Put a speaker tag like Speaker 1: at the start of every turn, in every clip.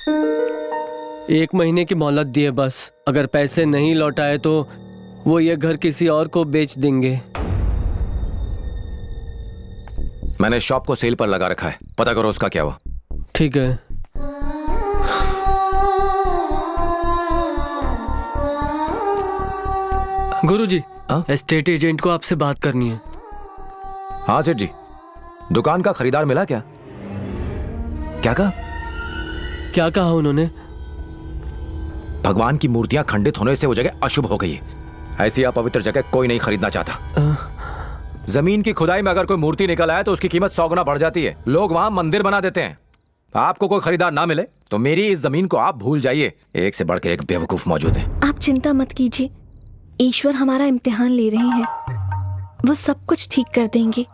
Speaker 1: 1 महीने की मोहलत दी है बस। अगर पैसे नहीं लौटाए तो वो ये घर किसी और को बेच देंगे।
Speaker 2: मैंने शॉप को सेल पर लगा रखा है, पता करो उसका क्या हुआ।
Speaker 1: ठीक है। गुरुजी, एस्टेट एजेंट को आपसे बात करनी है।
Speaker 2: हाँ सेठ जी, दुकान का खरीदार मिला क्या? क्या कहा?
Speaker 1: क्या कहा उन्होंने?
Speaker 2: भगवान की मूर्तियां खंडित होने से वो जगह अशुभ हो गई है। ऐसी अपवित्र जगह कोई नहीं खरीदना चाहता। जमीन की खुदाई में अगर कोई मूर्ति निकल आए तो उसकी कीमत 100 गुना बढ़ जाती है। लोग वहां मंदिर बना देते हैं। आपको कोई खरीदार ना मिले तो मेरी इस जमीन को आप भूल जाइए। एक से बढ़कर एक बेवकूफ मौजूद है।
Speaker 3: आप चिंता मत कीजिए, ईश्वर हमारा इम्तिहान ले रहे हैं, वो सब कुछ ठीक कर देंगे।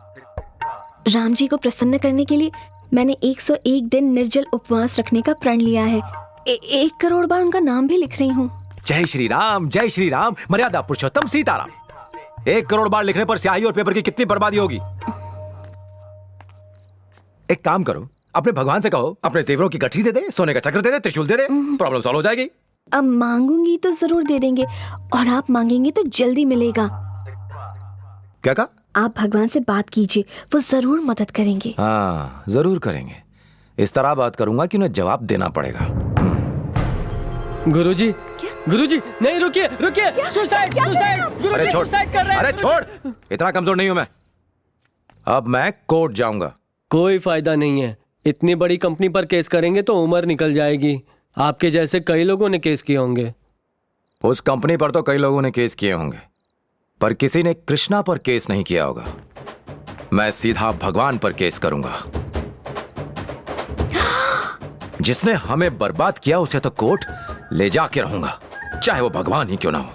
Speaker 3: राम जी को प्रसन्न करने के लिए मैंने 101 दिन निर्जल उपवास रखने का प्रण लिया है। 1 करोड़ बार उनका नाम भी लिख रही हूँ।
Speaker 2: जय श्री राम, मर्यादा पुरुषोत्तम सीताराम। 1 करोड़ बार लिखने पर स्याही और पेपर की कितनी बर्बादी होगी। एक काम करो, अपने भगवान से कहो अपने जेवरों की गठरी दे दे, सोने का चक्र दे दे, त्रिशूल दे दे, प्रॉब्लम सॉल्व हो जाएगी।
Speaker 3: अब मांगूंगी तो जरूर दे देंगे, और आप मांगेंगे तो जल्दी मिलेगा।
Speaker 2: क्या कहा?
Speaker 3: आप भगवान से बात कीजिए, वो जरूर मदद करेंगे।
Speaker 2: हाँ जरूर करेंगे। इस तरह बात करूंगा कि उन्हें जवाब देना पड़ेगा।
Speaker 1: गुरुजी, गुरुजी, नहीं रुकिए, रुकिए। सुसाइड, सुसाइड, गुरुजी सुसाइड कर रहे हैं।
Speaker 2: अरे छोड़, इतना कमजोर नहीं हूं मैं। अब मैं कोर्ट जाऊंगा।
Speaker 1: कोई फायदा नहीं है। इतनी बड़ी कंपनी पर केस करेंगे तो उम्र निकल जाएगी। आपके जैसे कई लोगों ने केस किए होंगे।
Speaker 2: उस कंपनी पर तो कई लोगों ने केस किए होंगे, पर किसी ने कृष्णा पर केस नहीं किया होगा। मैं सीधा भगवान पर केस करूंगा। जिसने हमें बर्बाद किया उसे तो कोर्ट ले जाके रहूंगा, चाहे वो भगवान ही क्यों ना हो।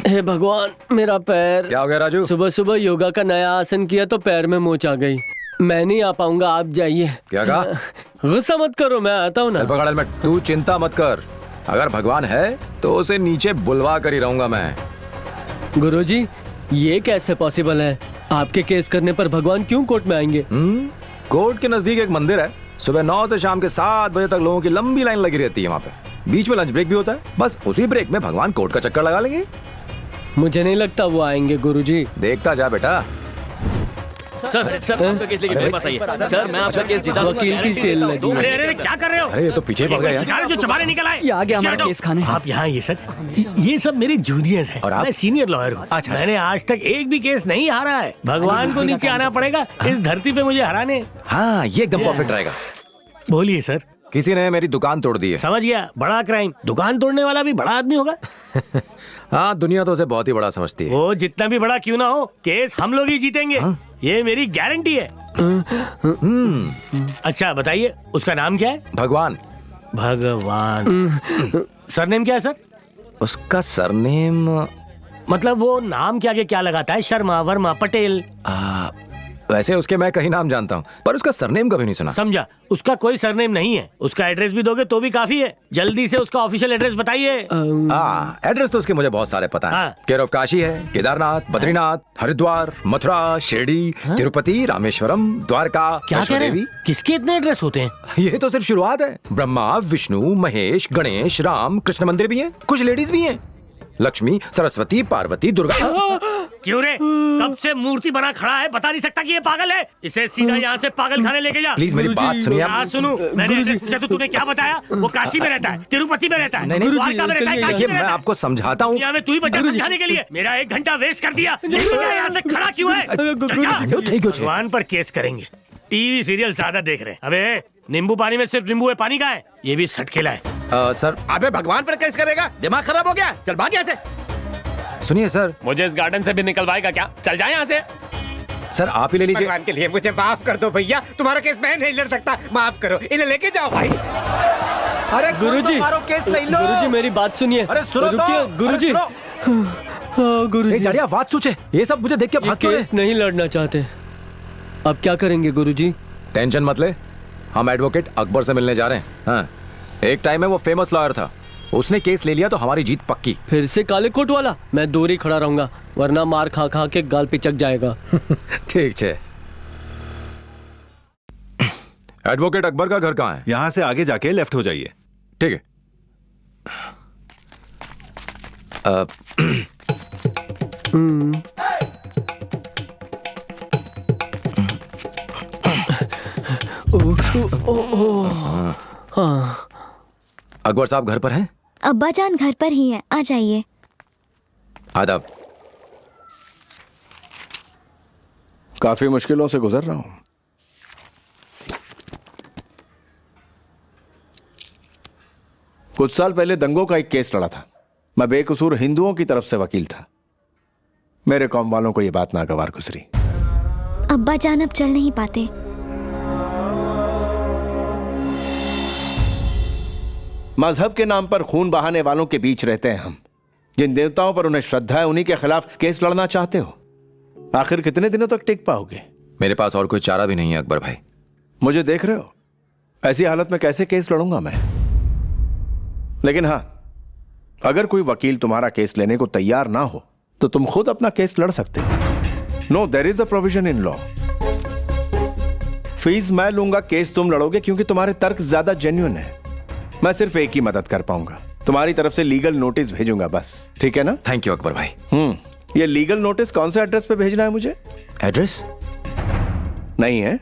Speaker 1: हे भगवान, मेरा पैर।
Speaker 2: क्या हो गया राजू?
Speaker 1: सुबह सुबह योगा का नया आसन किया तो पैर में मोच आ गई। मैं नहीं आ पाऊंगा, आप जाइए।
Speaker 2: क्या कहा?
Speaker 1: गुस्सा मत करो, मैं आता हूँ ना।
Speaker 2: चल पकड़ हेलमेट। तू चिंता मत कर, अगर भगवान है तो उसे नीचे बुलवा कर ही रहूंगा मैं।
Speaker 1: गुरुजी, ये कैसे पॉसिबल है? आपके केस करने पर भगवान क्यों कोर्ट में आएंगे?
Speaker 2: कोर्ट के नजदीक एक मंदिर है। सुबह 9 से शाम के 7 बजे तक लोगों की लंबी लाइन लगी रहती है वहाँ पे। बीच में लंच ब्रेक भी होता है। बस उसी ब्रेक में भगवान कोर्ट का चक्कर लगा लेंगे।
Speaker 1: मुझे नहीं लगता वो आएंगे गुरुजी।
Speaker 2: देखता जा बेटा।
Speaker 4: सर आपका केस लेके मेरे पास आइए। सर मैं आपका केस जीता।
Speaker 1: वकील की सेल लगी।
Speaker 4: अरे क्या कर रहे हो?
Speaker 2: अरे ये तो पीछे पड़ गया यार।
Speaker 4: जो चबारे निकल आए।
Speaker 1: आ गया हमारा केस खाने।
Speaker 4: आप यहाँ ये सब मेरे जूनियर्स हैं
Speaker 2: और आप?
Speaker 4: मैं सीनियर लॉयर हूँ।
Speaker 2: अच्छा।
Speaker 4: मैंने आज तक एक भी केस नहीं हारा है। भगवान को नीचे आना पड़ेगा इस धरती पे मुझे हराने।
Speaker 2: हाँ ये एकदम परफेक्ट रहेगा।
Speaker 4: बोलिए सर।
Speaker 2: किसी ने मेरी दुकान तोड़ दी है।
Speaker 4: समझ गया, बड़ा क्राइम। दुकान तोड़ने वाला भी बड़ा आदमी होगा।
Speaker 2: हाँ दुनिया तो उसे बहुत ही बड़ा समझती है।
Speaker 4: वो जितना भी बड़ा क्यों ना हो, केस हम लोग ही जीतेंगे। ये मेरी गारंटी है। अच्छा बताइए, उसका नाम क्या है?
Speaker 2: भगवान।
Speaker 4: भगवान। सरनेम क्या है सर?
Speaker 2: उसका सरनेम
Speaker 4: मतलब वो नाम के आगे क्या लगाता है? शर्मा, वर्मा, पटेल?
Speaker 2: वैसे उसके मैं कई नाम जानता हूँ, पर उसका सरनेम कभी नहीं सुना।
Speaker 4: समझा, उसका कोई सरनेम नहीं है। उसका एड्रेस भी दोगे तो भी काफी है। जल्दी से उसका ऑफिशियल एड्रेस बताइए।
Speaker 2: एड्रेस तो उसके मुझे बहुत सारे पता है।
Speaker 4: हाँ।
Speaker 2: केयर ऑफ काशी है, केदारनाथ, बद्रीनाथ, हरिद्वार, मथुरा, शिरडी, तिरुपति, रामेश्वरम, द्वारका,
Speaker 4: क्या कह रहे हैं? किसके इतने एड्रेस होते हैं?
Speaker 2: ये तो सिर्फ शुरुआत है। ब्रह्मा, विष्णु, महेश, गणेश, राम, कृष्ण मंदिर भी हैं। कुछ लेडीज भी हैं, लक्ष्मी, सरस्वती, पार्वती, दुर्गा।
Speaker 4: क्यों रे? कब से मूर्ति बना खड़ा है, बता नहीं सकता कि ये पागल है? इसे सीधा यहाँ से पागल खाने लेके जा।
Speaker 2: प्लीज मेरी बात सुनिए आप।
Speaker 4: हाँ सुनू, मैंने एड्रेस पूछा तो तूने क्या बताया? वो काशी में रहता है, तिरुपति में रहता है, द्वारका में रहता है, काशी में
Speaker 2: मैं
Speaker 4: रहता है।
Speaker 2: आपको समझाता हूँ।
Speaker 4: यहाँ में तू ही बचा समझाने के लिए। मेरा 1 घंटा वेस्ट कर दिया। यहाँ से खड़ा क्यों है? भगवान पर केस करेंगे। टीवी सीरियल ज्यादा देख रहे हैं। अबे नींबू पानी में सिर्फ नींबू है, पानी का है। ये भी सटकेला है।
Speaker 2: सर।
Speaker 5: अबे भगवान पर केस करेगा? दिमाग खराब हो गया? चल भाग यहाँ से।
Speaker 2: सुनिए सर।
Speaker 6: मुझे इस गार्डन से भी निकलवाएगा क्या? चल जाए यहाँ से।
Speaker 2: सर आप ही ले लीजिए।
Speaker 5: भगवान के लिए मुझे माफ कर दो भैया, तुम्हारा केस मैं नहीं लड़ सकता। माफ करो, इन्हें लेके जाओ भाई।
Speaker 2: अरे
Speaker 1: गुरुजी,
Speaker 2: मारो केस ले लो।
Speaker 1: गुरुजी मेरी बात सुनिए।
Speaker 2: अरे सुनो तो।
Speaker 1: रुकिए गुरुजी। हाँ गुरुजी।
Speaker 2: जाड़िया बात सोचे, ये सब मुझे देख के
Speaker 1: ये
Speaker 2: भाग क्यों रहे?
Speaker 1: केस नहीं लड़ना चाहते। अब क्या करेंगे गुरुजी?
Speaker 2: टेंशन मत ले, हम एडवोकेट अकबर से मिलने जा रहे हैं। हाँ, एक टाइम में वो फेमस लॉयर था, उसने केस ले लिया तो हमारी जीत पक्की।
Speaker 1: फिर से काले कोट वाला? मैं दूर ही खड़ा रहूंगा, वरना मार खा खा के गाल पिचक जाएगा।
Speaker 2: ठीक है। एडवोकेट अकबर का घर कहाँ है?
Speaker 7: यहाँ से आगे जाके लेफ्ट हो जाइए।
Speaker 2: ठीक है। अकबर साहब घर पर हैं?
Speaker 8: अब्बा जान घर पर ही हैं, आ जाइए।
Speaker 2: आदाब।
Speaker 9: काफी मुश्किलों से गुजर रहा हूं। कुछ साल पहले दंगों का एक केस लड़ा था। मैं बेकसूर हिंदुओं की तरफ से वकील था। मेरे कौम वालों को यह बात नागवार गुजरी।
Speaker 8: अब्बा जान अब चल नहीं पाते।
Speaker 9: मजहब के नाम पर खून बहाने वालों के बीच रहते हैं हम। जिन देवताओं पर उन्हें श्रद्धा है उन्हीं के खिलाफ केस लड़ना चाहते हो। आखिर कितने दिनों तक टिक पाओगे?
Speaker 2: मेरे पास और कोई चारा भी नहीं है अकबर भाई।
Speaker 9: मुझे देख रहे हो, ऐसी हालत में कैसे केस लड़ूंगा मैं? लेकिन हां, अगर कोई वकील तुम्हारा केस लेने को तैयार ना हो तो तुम खुद अपना केस लड़ सकते हो। No, there is a provision in law. Fees मैं लूंगा, केस तुम लड़ोगे क्योंकि तुम्हारे तर्क ज्यादा जेन्युइन है। मैं सिर्फ एक ही मदद कर पाऊंगा, तुम्हारी तरफ से लीगल नोटिस भेजूंगा बस। ठीक है ना?
Speaker 2: थैंक यू अकबर भाई।
Speaker 9: ये लीगल नोटिस कौन से एड्रेस पे भेजना है मुझे?
Speaker 2: एड्रेस
Speaker 9: नहीं है?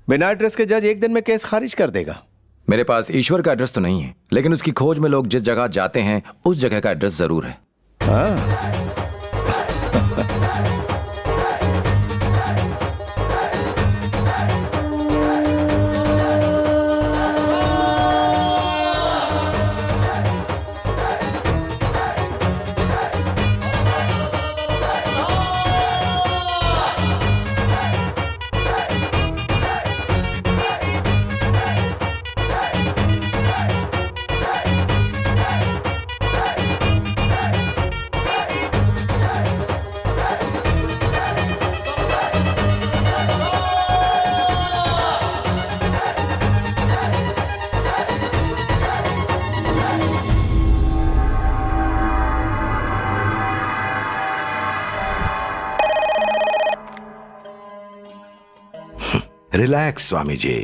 Speaker 9: बिना एड्रेस के जज एक दिन में केस खारिज कर देगा।
Speaker 2: मेरे पास ईश्वर का एड्रेस तो नहीं है, लेकिन उसकी खोज में लोग जिस जगह जाते हैं उस जगह का एड्रेस जरूर है।
Speaker 9: हाँ।
Speaker 10: Relax Swami ji,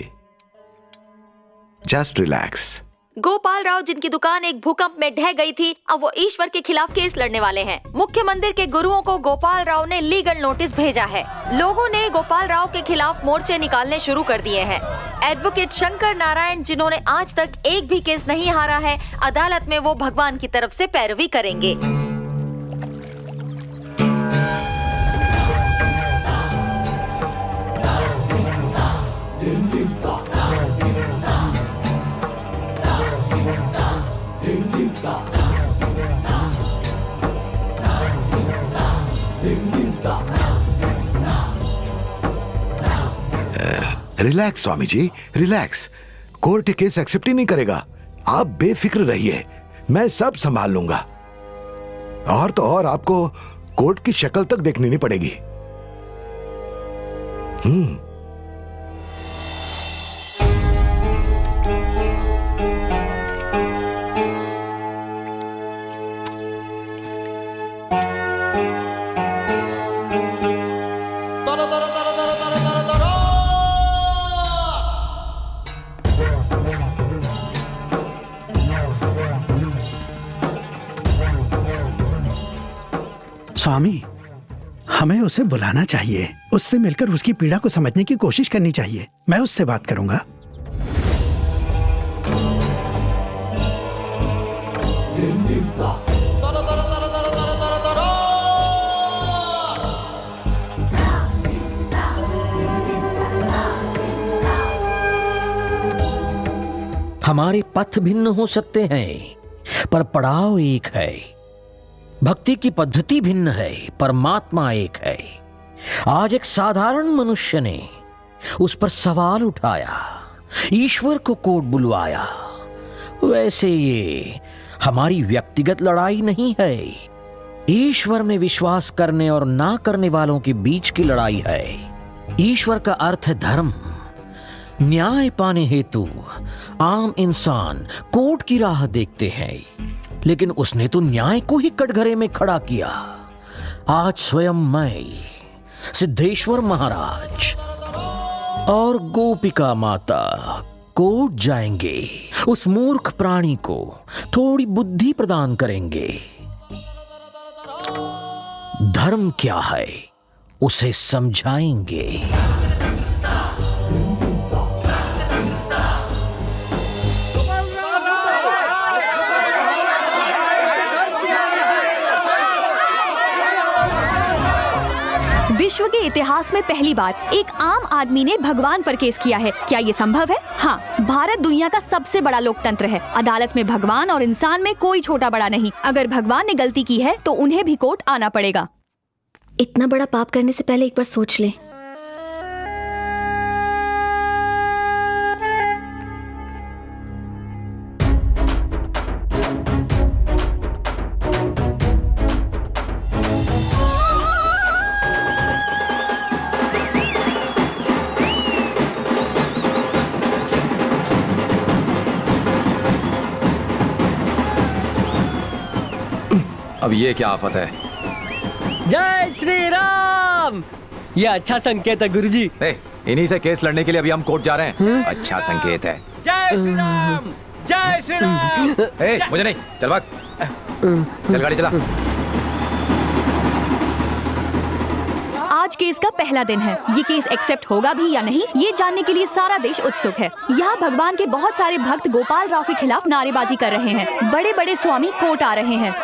Speaker 10: just relax.
Speaker 11: Gopal Rao जिनकी दुकान एक भूकंप में ढह गई थी, अब वो ईश्वर के खिलाफ केस लड़ने वाले हैं। मुख्य मंदिर के गुरुओं को गोपाल राव ने लीगल नोटिस भेजा है। लोगों ने गोपाल राव के खिलाफ मोर्चे निकालने शुरू कर दिए हैं। एडवोकेट शंकर नारायण, जिन्होंने आज तक एक भी केस नहीं हारा है, अदालत में वो भगवान की तरफ से पैरवी करेंगे।
Speaker 10: Relax Swami ji, relax. Court case accept ही नहीं करेगा, आप बेफिक्र रहिए, मैं सब संभाल लूंगा। और तो और आपको कोर्ट की शक्ल तक देखनी नहीं पड़ेगी।
Speaker 12: स्वामी, हमें उसे बुलाना चाहिए, उससे मिलकर उसकी पीड़ा को समझने की कोशिश करनी चाहिए। मैं उससे बात करूंगा।
Speaker 13: हमारे पथ भिन्न हो सकते हैं पर पड़ाव एक है। भक्ति की पद्धति भिन्न है, परमात्मा एक है। आज एक साधारण मनुष्य ने उस पर सवाल उठाया, ईश्वर को कोर्ट बुलवाया। वैसे ये हमारी व्यक्तिगत लड़ाई नहीं है, ईश्वर में विश्वास करने और ना करने वालों के बीच की लड़ाई है। ईश्वर का अर्थ है धर्म। न्याय पाने हेतु आम इंसान कोर्ट की राह देखते हैं, लेकिन उसने तो न्याय को ही कटघरे में खड़ा किया। आज स्वयं मैं, सिद्धेश्वर महाराज और गोपिका माता कोर्ट जाएंगे, उस मूर्ख प्राणी को थोड़ी बुद्धि प्रदान करेंगे। धर्म क्या है उसे समझाएंगे।
Speaker 11: विश्व के इतिहास में पहली बार एक आम आदमी ने भगवान पर केस किया है। क्या ये संभव है? हाँ, भारत दुनिया का सबसे बड़ा लोकतंत्र है। अदालत में भगवान और इंसान में कोई छोटा बड़ा नहीं। अगर भगवान ने गलती की है तो उन्हें भी कोर्ट आना पड़ेगा।
Speaker 3: इतना बड़ा पाप करने से पहले एक बार सोच ले।
Speaker 2: अब ये क्या आफत है?
Speaker 1: जय श्री राम। ये अच्छा संकेत है गुरुजी।
Speaker 2: इन्हीं से केस लड़ने के लिए अभी हम कोर्ट जा रहे हैं। अच्छा संकेत है।
Speaker 6: जय श्री राम, जय श्री राम।
Speaker 2: मुझे नहीं, चल भाग, चल गाड़ी चला।
Speaker 11: आज केस का पहला दिन है। ये केस एक्सेप्ट होगा भी या नहीं, ये जानने के लिए सारा देश उत्सुक है। यहाँ भगवान के बहुत सारे भक्त गोपाल राव के खिलाफ नारेबाजी कर रहे हैं। बड़े बड़े स्वामी कोर्ट आ रहे हैं।